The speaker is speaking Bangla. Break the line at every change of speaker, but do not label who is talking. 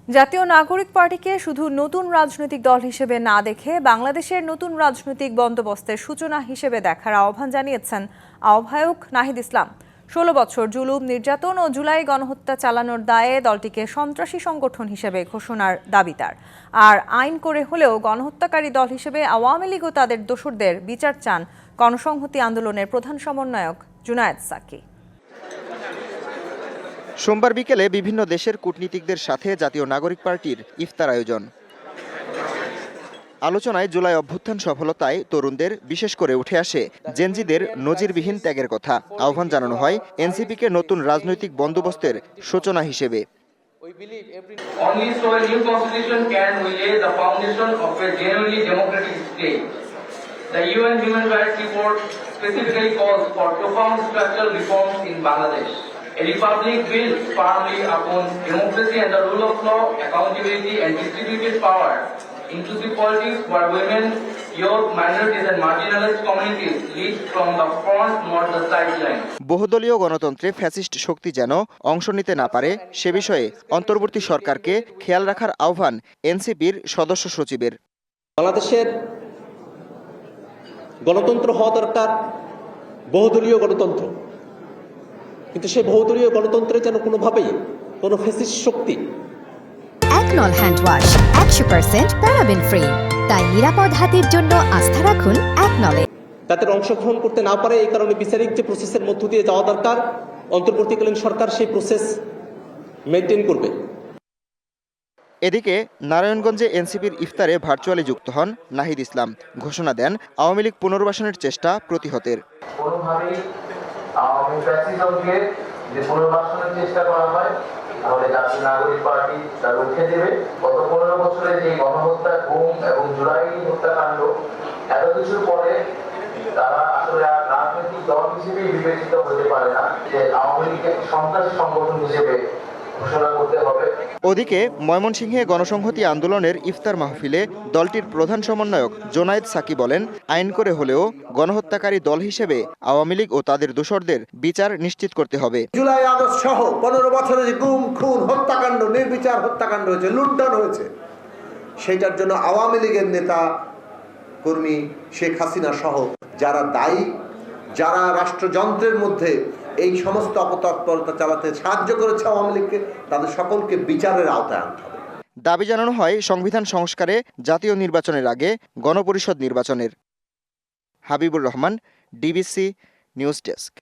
জাতীয় নাগরিক পার্টিকে শুধু নতুন রাজনৈতিক দল হিসেবে না দেখে বাংলাদেশের নতুন রাজনৈতিক বন্দোবস্তের সূচনা হিসেবে দেখার আহ্বান জানিয়েছেন আহ্বায়ক নাহিদ ইসলাম। ১৬ বছর জুলুম, নির্যাতন ও জুলাই গণহত্যা চালানোর দায়ে দলটিকে সন্ত্রাসী সংগঠন হিসেবে ঘোষণার দাবি তার। আর আইন করে হলেও গণহত্যাকারী দল হিসেবে আওয়ামী লীগ ও তাদের দোসরদের বিচার চান গণসংহতি আন্দোলনের প্রধান সমন্বয়ক জুনায়েদ সাকি।
সোমবার বিকেলে বিভিন্ন দেশের কূটনীতিকদের সাথে জাতীয় নাগরিক পার্টির ইফতার আয়োজন। আলোচনায় জুলাই অভ্যুত্থান সফলতায় তরুণদের, বিশেষ করে উঠে আসে জেনজিদের নজিরবিহীন ত্যাগের কথা। আহ্বান জানানো হয় এনসিপিকে নতুন রাজনৈতিক বন্দোবস্তের সূচনা হিসেবে।
Only so a new constitution can lay the foundation of a genuinely democratic state. The UN Human Rights Report specifically calls for profound structural reforms in Bangladesh. A republic built firmly upon democracy and the rule of law, accountability and distributed power, inclusive politics where women, youth, minorities and marginalized communities lead from the front, not the sideline.
বহুদলীয় গণতন্ত্রে ফ্যাসিস্ট শক্তি যেন অংশ নিতে না পারে সে বিষয়ে অন্তর্বর্তী সরকারকে খেয়াল রাখার আহ্বান এনসিপির সদস্য সচিবের।
বাংলাদেশের গণতন্ত্র হওয়া দরকার বহুদলীয় গণতন্ত্র, কিন্তু সেই বহুদলীয় গণতন্ত্রে যেন কোনোভাবেই কোনো ফ্যাসিস্ট শক্তি।
একনল হ্যান্ড ওয়াশ 100% প্যারাবেন ফ্রি, তাই নিরাপদ হাতের জন্য আস্থা রাখুন একনলে।
তাদের অংশগ্রহণ করতে না পারে, এই কারণে বিচারিক যে প্রসেসের মধ্য দিয়ে যাওয়া দরকার, অন্তর্বর্তীকালীন সরকার সেই প্রসেস মেনটেন করবে।
এদিকে নারায়ণগঞ্জে এনসিপির ইফতারে ভার্চুয়ালি যুক্ত হন নাহিদ ইসলাম। ঘোষণা দেন আওয়ামী লীগ পুনর্বাসনের চেষ্টা প্রতিহতের।
কোনোভাবেই আওয়ামী ফ্যাসিজমকে যে পুনর্বাসনের চেষ্টা করা হয় তাহলে জাতীয় নাগরিক পার্টি তা রুখে দেবে। গত 15 বছরে যে গণহত্যা, গুম এবং জুলাই হত্যাকাণ্ড, এত কিছুর পরে তারা আসলে আর রাজনৈতিক দল হিসেবে বিবেচিত হতে পারে না, যে আওয়ামী লীগকে সন্ত্রাসী সংগঠন হিসেবে ঘোষণা করতে হবে।
ওদিকে ময়মনসিংহে গণসংহতি আন্দোলনের ইফতার মাহফিলে দলটির প্রধান সমন্বয়ক জুনায়েদ সাকি বলেন, আইন করে হলেও গণহত্যাকারী দল হিসেবে আওয়ামী লীগ ও তাদের দোসরদের বিচার নিশ্চিত করতে হবে।
জুলাই আগস্ট সহ 15 বছরে যে গুম, খুন, হত্যাকাণ্ড, নির্বিচার হত্যাকাণ্ড হয়েছে, লুণ্ঠন হয়েছে, সেটার জন্য আওয়ামী লীগের নেতা কর্মী শেখ হাসিনা সহ যারা দায়ী, যারা রাষ্ট্রযন্ত্রের মধ্যে এই সমস্ত অপতৎপরতা চালাতে সাহায্য করেছে আওয়ামী লীগকে, তাদের সকলকে বিচারের আওতায় আনতে হবে।
দাবি জানানো হয় সংবিধান সংস্কারে জাতীয় নির্বাচনের আগে গণপরিষদ নির্বাচনের। Habibur Rahman, DBC news desk.